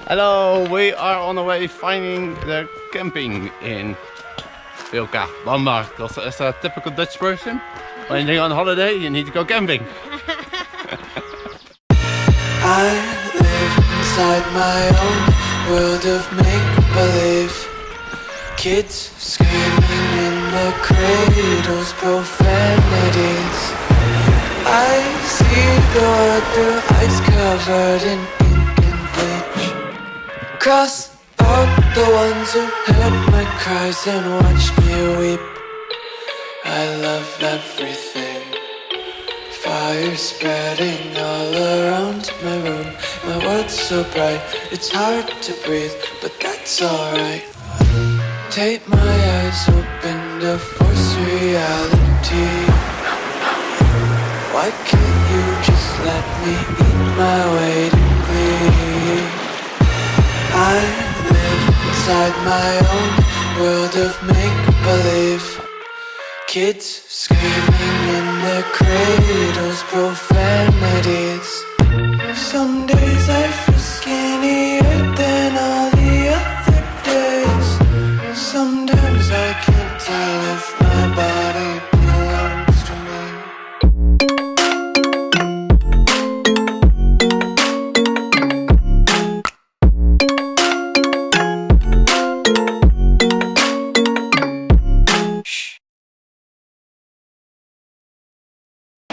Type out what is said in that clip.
Hello, we are on the way finding the camping in Vilcabamba. Because as a typical Dutch person, when you're on holiday, you need to go camping. I live inside my own world of make-believe. Kids screaming in the cradles, profanities. I see the world through eyes covered in ink and bleach. Cross out the ones who heard my cries and watched me weep. I love everything. Fire spreading all around my room. My world's so bright, it's hard to breathe, but that's alright. Take my eyes open to force reality. Why can't you just let me eat my weight in glee? I live inside my own world of make-believe. Kids screaming in their cradles, profanities. Someday